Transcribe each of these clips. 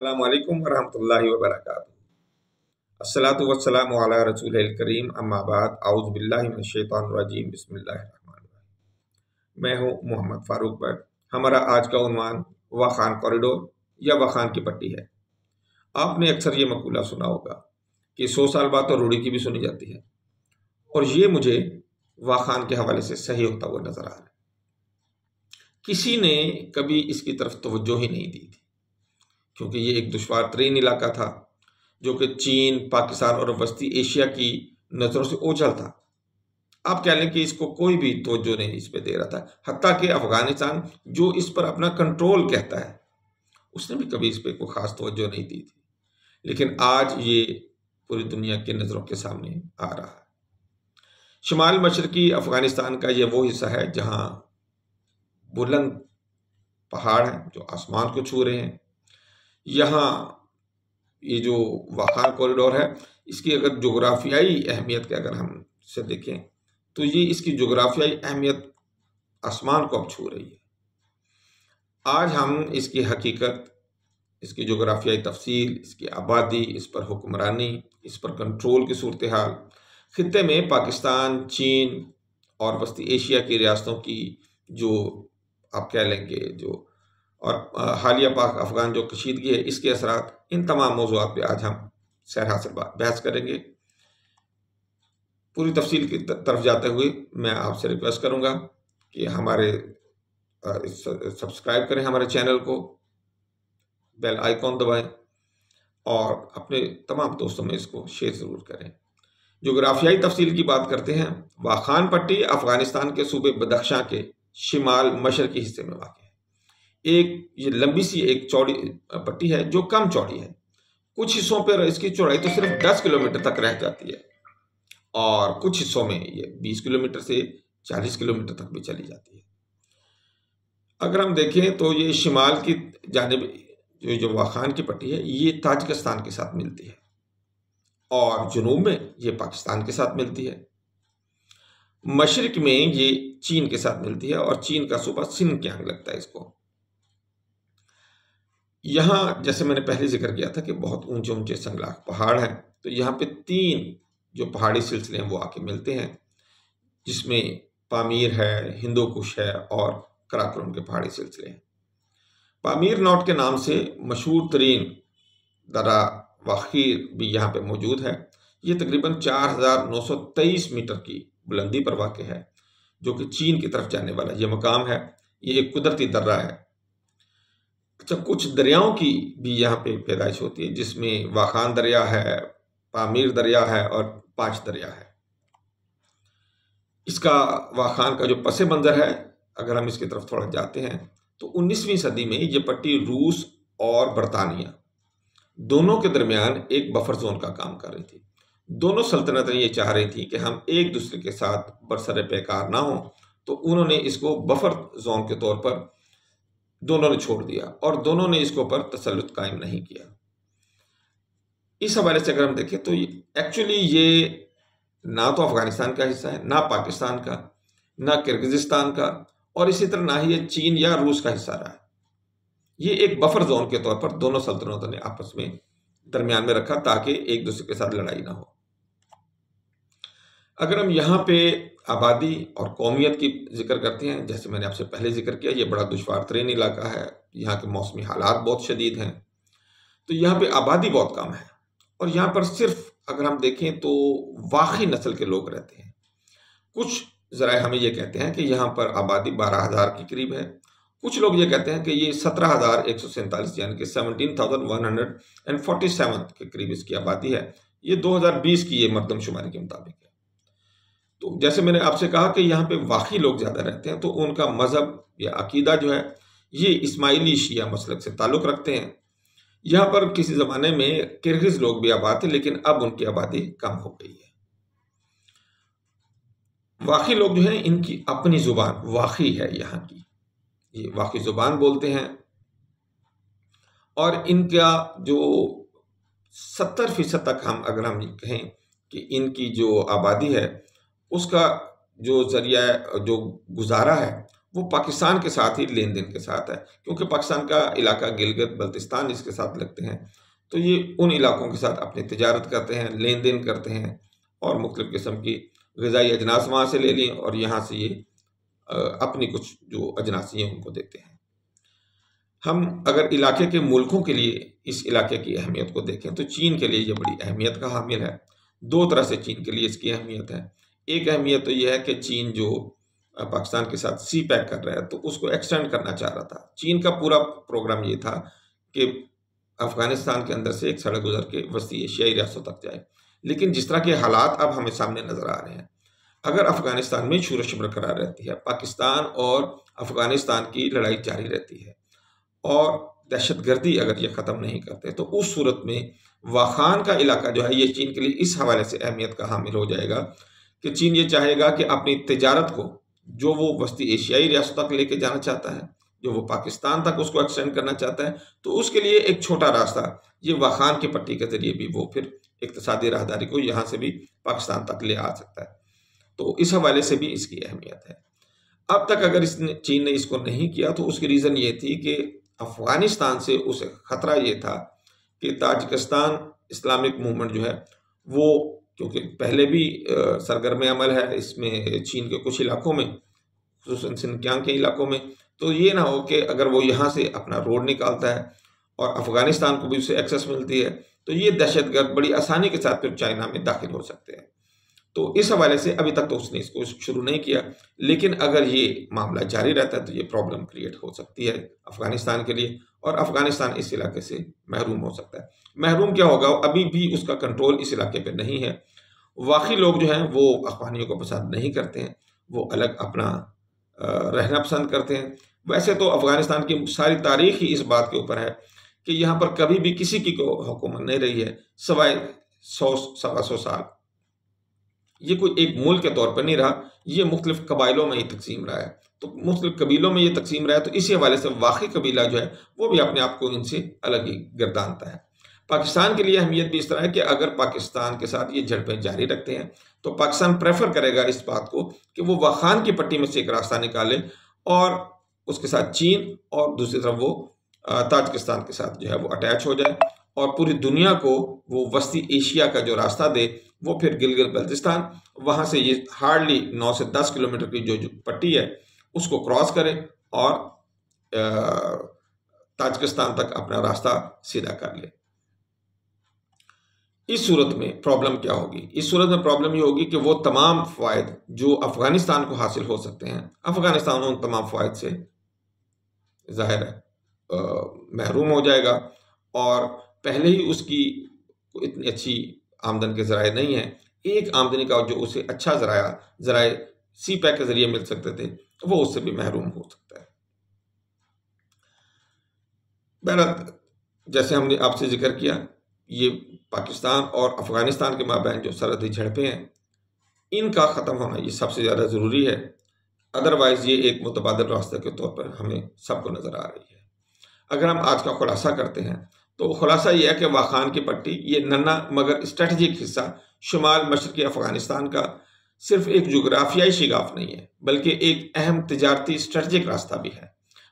السلام علیکم ورحمۃ اللہ وبرکاتہ۔ الصلاۃ والسلام علی رسول الکریم، اما بعد، اعوذ باللہ من الشیطان الرجیم، بسم اللہ الرحمن الرحیم۔ میں ہوں محمد فاروق بٹ۔ ہمارا آج کا عنوان واخان کوریڈور یا واخان کی پٹی ہے۔ آپ نے اکثر یہ مقولہ سنا ہوگا کہ 100 سال بعد تو روڑی کی بھی سنی جاتی ہے، اور یہ مجھے واخان کے حوالے سے صحیح ہوتا ہوا نظر آ رہا ہے۔ کسی نے کبھی اس کی طرف توجہ ہی نہیں دی تھی، کیونکہ یہ ایک دشوار ترین علاقہ تھا جو کہ چین، پاکستان اور وسطی ایشیا کی نظروں سے اوجھل تھا۔ آپ کہہ لیں کہ اس کو کوئی بھی توجہ نہیں اس پہ دے رہا تھا، حتیٰ کہ افغانستان جو اس پر اپنا کنٹرول کہتا ہے، اس نے بھی کبھی اس پہ کوئی خاص توجہ نہیں دی تھی۔ لیکن آج یہ پوری دنیا کی نظروں کے سامنے آ رہا ہے۔ شمال مشرقی افغانستان کا یہ وہ حصہ ہے جہاں بلند پہاڑ ہیں جو آسمان کو چھو رہے ہیں۔ یہاں یہ جو واخان کوریڈور ہے، اس کی اگر جغرافیائی اہمیت کے اگر ہم سے دیکھیں تو یہ اس کی جغرافیائی اہمیت آسمان کو اب چھو رہی ہے۔ آج ہم اس کی حقیقت، اس کی جغرافیائی تفصیل، اس کی آبادی، اس پر حکمرانی، اس پر کنٹرول کی صورتحال، خطے میں پاکستان، چین اور وسطی ایشیا کی ریاستوں کی جو آپ کہہ لیں کہ جو اور حالیہ پاک افغان جو کشیدگی ہے، اس کے اثرات، ان تمام موضوعات پہ آج ہم سیر حاصل بحث کریں گے۔ پوری تفصیل کی طرف جاتے ہوئے میں آپ سے ریکویسٹ کروں گا کہ ہمارے سبسکرائب کریں ہمارے چینل کو، بیل آئیکن دبائیں اور اپنے تمام دوستوں میں اس کو شیئر ضرور کریں۔ جغرافیائی تفصیل کی بات کرتے ہیں۔ واخان پٹی افغانستان کے صوبے بدخشاں کے شمال مشرقی حصے میں واقع ہے۔ یہ لمبی سی ایک چوڑی پٹی ہے جو کم چوڑی ہے۔ کچھ حصوں پر اس کی چوڑائی تو صرف 10 کلومیٹر تک رہ جاتی ہے، اور کچھ حصوں میں یہ 20 کلومیٹر سے 40 کلومیٹر تک بھی چلی جاتی ہے۔ اگر ہم دیکھیں تو یہ شمال کی جانب جو واخان کی پٹی ہے، یہ تاجکستان کے ساتھ ملتی ہے، اور جنوب میں یہ پاکستان کے ساتھ ملتی ہے۔ مشرق میں یہ چین کے ساتھ ملتی ہے، اور چین کا صوبہ سنکیانگ لگتا ہے اس کو۔ یہاں جیسے میں نے پہلے ذکر کیا تھا کہ بہت اونچے اونچے سنگلاخ پہاڑ ہیں، تو یہاں پہ 3 جو پہاڑی سلسلے ہیں وہ آ کے ملتے ہیں، جس میں پامیر ہے، ہندو کش ہے اور کراکرم کے پہاڑی سلسلے ہیں۔ پامیر نوٹ کے نام سے مشہور ترین درہ واخیر بھی یہاں پہ موجود ہے۔ یہ تقریباً 4923 میٹر کی بلندی پر واقع ہے، جو کہ چین کی طرف جانے والا یہ مقام ہے۔ یہ ایک قدرتی درہ ہے۔ اچھا، کچھ دریاؤں کی بھی یہاں پہ پیدائش ہوتی ہے، جس میں واخان دریا ہے، پامیر دریا ہے اور پانچ دریا ہے۔ اس کا واخان کا جو پس منظر ہے، اگر ہم اس کی طرف تھوڑا جاتے ہیں تو 19ویں صدی میں یہ پٹی روس اور برطانیہ دونوں کے درمیان ایک بفر زون کا کام کر رہی تھی۔ دونوں سلطنتیں یہ چاہ رہی تھی کہ ہم ایک دوسرے کے ساتھ برسر پیکار نہ ہوں، تو انہوں نے اس کو بفر زون کے طور پر دونوں نے چھوڑ دیا، اور دونوں نے اس کے اوپر تسلط قائم نہیں کیا۔ اس حوالے سے اگر ہم دیکھیں تو ایکچولی یہ نہ تو افغانستان کا حصہ ہے، نہ پاکستان کا، نہ کرغزستان کا، اور اسی طرح نہ ہی یہ چین یا روس کا حصہ رہا ہے۔ یہ ایک بفر زون کے طور پر دونوں سلطنتوں نے آپس میں درمیان میں رکھا تاکہ ایک دوسرے کے ساتھ لڑائی نہ ہو۔ اگر ہم یہاں پہ آبادی اور قومیت کی ذکر کرتے ہیں، جیسے میں نے آپ سے پہلے ذکر کیا، یہ بڑا دشوار ترین علاقہ ہے، یہاں کے موسمی حالات بہت شدید ہیں، تو یہاں پہ آبادی بہت کم ہے، اور یہاں پر صرف اگر ہم دیکھیں تو واخی نسل کے لوگ رہتے ہیں۔ کچھ ذرائع ہمیں یہ کہتے ہیں کہ یہاں پر آبادی 12,000 کے قریب ہے، کچھ لوگ یہ کہتے ہیں کہ یہ 17,147 یعنی کہ 17,147 کے قریب اس کی آبادی ہے۔ یہ 2020 کی یہ مردم شماری کے مطابق ہے۔ تو جیسے میں نے آپ سے کہا کہ یہاں پہ واخی لوگ زیادہ رہتے ہیں، تو ان کا مذہب یا عقیدہ جو ہے یہ اسماعیلی شیعہ مسلک سے تعلق رکھتے ہیں۔ یہاں پر کسی زمانے میں کرغز لوگ بھی آباد تھے، لیکن اب ان کی آبادی کم ہو گئی ہے۔ واخی لوگ جو ہیں، ان کی اپنی زبان واخی ہے، یہاں کی یہ واخی زبان بولتے ہیں، اور ان کا جو 70% تک اگر ہم کہیں کہ ان کی جو آبادی ہے، اس کا جو ذریعہ جو گزارا ہے وہ پاکستان کے ساتھ ہی لین دین کے ساتھ ہے، کیونکہ پاکستان کا علاقہ گلگت بلتستان اس کے ساتھ لگتے ہیں، تو یہ ان علاقوں کے ساتھ اپنی تجارت کرتے ہیں، لین دین کرتے ہیں، اور مختلف قسم کی غذائی اجناس وہاں سے لے لیں اور یہاں سے یہ اپنی کچھ جو اجناسی ہیں ان کو دیتے ہیں۔ ہم اگر علاقے کے ملکوں کے لیے اس علاقے کی اہمیت کو دیکھیں تو چین کے لیے یہ بڑی اہمیت کا حامل ہے۔ دو طرح سے چین کے لیے اس کی اہمیت ہے۔ ایک اہمیت تو یہ ہے کہ چین جو پاکستان کے ساتھ سی پیک کر رہا ہے تو اس کو ایکسٹینڈ کرنا چاہ رہا تھا۔ چین کا پورا پروگرام یہ تھا کہ افغانستان کے اندر سے ایک سڑک گزر کے وسطی ایشیائی ریاستوں تک جائے، لیکن جس طرح کے حالات اب ہمیں سامنے نظر آ رہے ہیں، اگر افغانستان میں شورش برقرار رہتی ہے، پاکستان اور افغانستان کی لڑائی جاری رہتی ہے اور دہشت گردی اگر یہ ختم نہیں کرتے تو اس صورت میں واخان کا علاقہ جو ہے یہ چین کے لیے اس حوالے سے اہمیت کا حامل ہو جائے گا کہ چین یہ چاہے گا کہ اپنی تجارت کو جو وہ وسطی ایشیائی ریاستوں تک لے کے جانا چاہتا ہے، جو وہ پاکستان تک اس کو ایکسٹینڈ کرنا چاہتا ہے، تو اس کے لیے ایک چھوٹا راستہ یہ واخان کی پٹی کے ذریعے بھی وہ پھر اقتصادی راہداری کو یہاں سے بھی پاکستان تک لے آ سکتا ہے۔ تو اس حوالے سے بھی اس کی اہمیت ہے۔ اب تک اگر چین نے اس کو نہیں کیا تو اس کی ریزن یہ تھی کہ افغانستان سے اسے خطرہ یہ تھا کہ تاجکستان اسلامک موومنٹ جو ہے وہ، کیونکہ پہلے بھی سرگرم عمل ہے اس میں چین کے کچھ علاقوں میں، خصوصاً سنکیانگ کے علاقوں میں، تو یہ نہ ہو کہ اگر وہ یہاں سے اپنا روڈ نکالتا ہے اور افغانستان کو بھی اسے ایکسیس ملتی ہے تو یہ دہشت گرد بڑی آسانی کے ساتھ پھر چائنا میں داخل ہو سکتے ہیں۔ تو اس حوالے سے ابھی تک تو اس نے اس کو شروع نہیں کیا، لیکن اگر یہ معاملہ جاری رہتا ہے تو یہ پرابلم کریٹ ہو سکتی ہے افغانستان کے لیے، اور افغانستان اس علاقے سے محروم ہو سکتا ہے۔ محروم کیا ہوگا، ابھی بھی اس کا کنٹرول اس علاقے پہ نہیں ہے۔ واقعی لوگ جو ہیں وہ افغانیوں کو پسند نہیں کرتے ہیں، وہ الگ اپنا رہنا پسند کرتے ہیں۔ ویسے تو افغانستان کی ساری تاریخ ہی اس بات کے اوپر ہے کہ یہاں پر کبھی بھی کسی کی کو حکومت نہیں رہی ہے سوائے 100-125 سال۔ یہ کوئی ایک ملک کے طور پر نہیں رہا، یہ مختلف قبائلوں میں ہی تقسیم رہا ہے۔ تو مختلف قبیلوں میں یہ تقسیم رہا ہے، تو اسی حوالے سے واقعی قبیلہ جو ہے وہ بھی اپنے آپ کو ان سے الگ ہی گردانتا ہے۔ پاکستان کے لیے اہمیت بھی اس طرح ہے کہ اگر پاکستان کے ساتھ یہ جھڑپیں جاری رکھتے ہیں تو پاکستان پریفر کرے گا اس بات کو کہ وہ واخان کی پٹی میں سے ایک راستہ نکالے اور اس کے ساتھ چین اور دوسری طرف وہ تاجکستان کے ساتھ جو ہے وہ اٹیچ ہو جائے اور پوری دنیا کو وہ وسطی ایشیا کا جو راستہ دے، وہ پھر گلگت بلتستان وہاں سے یہ ہارڈلی 9 سے 10 کلومیٹر کی جو پٹی ہے اس کو کراس کرے اور تاجکستان تک اپنا راستہ سیدھا کر لے۔ اس صورت میں پرابلم کیا ہوگی؟ اس صورت میں پرابلم یہ ہوگی کہ وہ تمام فوائد جو افغانستان کو حاصل ہو سکتے ہیں، افغانستان ان تمام فوائد سے ظاہر ہے محروم ہو جائے گا، اور پہلے ہی اس کی اتنی اچھی آمدن کے ذرائع نہیں ہیں۔ ایک آمدنی کا جو اسے اچھا ذرائع سی پیک کے ذریعے مل سکتے تھے وہ اس سے بھی محروم ہو سکتا ہے۔ بہرحال جیسے ہم نے آپ سے ذکر کیا، یہ پاکستان اور افغانستان کے مابین جو سرحدی جھڑپیں ہیں ان کا ختم ہونا یہ سب سے زیادہ ضروری ہے، ادروائز یہ ایک متبادل راستے کے طور پر ہمیں سب کو نظر آ رہی ہے۔ اگر ہم آج کا خلاصہ کرتے ہیں تو خلاصہ یہ ہے کہ واخان کی پٹی یہ ننھا مگر اسٹریٹجک حصہ شمال مشرقی افغانستان کا صرف ایک جغرافیائی شگاف نہیں ہے بلکہ ایک اہم تجارتی اسٹریٹجک راستہ بھی ہے۔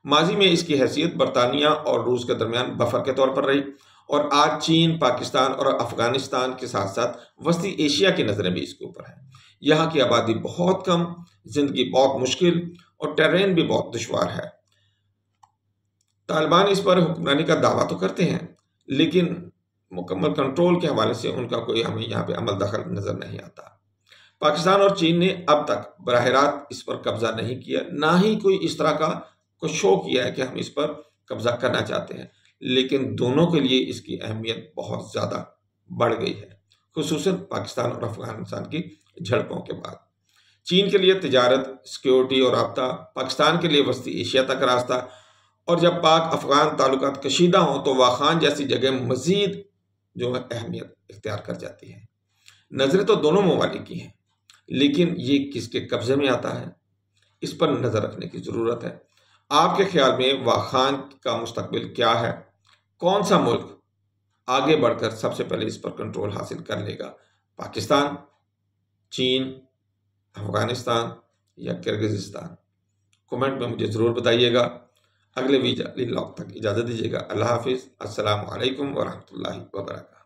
ماضی میں اس کی حیثیت برطانیہ اور روس کے درمیان بفر کے طور پر رہی، اور آج چین، پاکستان اور افغانستان کے ساتھ ساتھ وسطی ایشیا کی نظریں بھی اس کے اوپر ہیں۔ یہاں کی آبادی بہت کم، زندگی بہت مشکل اور ٹیرین بھی بہت دشوار ہے۔ طالبان اس پر حکمرانی کا دعویٰ تو کرتے ہیں لیکن مکمل کنٹرول کے حوالے سے ان کا کوئی ہمیں یہاں پہ عمل دخل نظر نہیں آتا۔ پاکستان اور چین نے اب تک براہ راست اس پر قبضہ نہیں کیا، نہ ہی کوئی اس طرح کا کوئی شو کیا ہے کہ ہم اس پر قبضہ کرنا چاہتے ہیں، لیکن دونوں کے لیے اس کی اہمیت بہت زیادہ بڑھ گئی ہے، خصوصاً پاکستان اور افغانستان کی جھڑپوں کے بعد۔ چین کے لیے تجارت، سیکیورٹی اور رابطہ، پاکستان کے لیے وسطی ایشیا تک راستہ، اور جب پاک افغان تعلقات کشیدہ ہوں تو واخان جیسی جگہ مزید جو ہے اہمیت اختیار کر جاتی ہے۔ نظریں تو دونوں ممالک کی ہیں لیکن یہ کس کے قبضے میں آتا ہے اس پر نظر رکھنے کی ضرورت ہے۔ آپ کے خیال میں واخان کا مستقبل کیا ہے؟ کون سا ملک آگے بڑھ کر سب سے پہلے اس پر کنٹرول حاصل کر لے گا؟ پاکستان، چین، افغانستان یا کرغزستان؟ کمنٹ میں مجھے ضرور بتائیے گا۔ اگلے ویڈیو تک اجازت دیجیے گا۔ اللہ حافظ۔ السلام علیکم ورحمۃ اللہ وبرکاتہ۔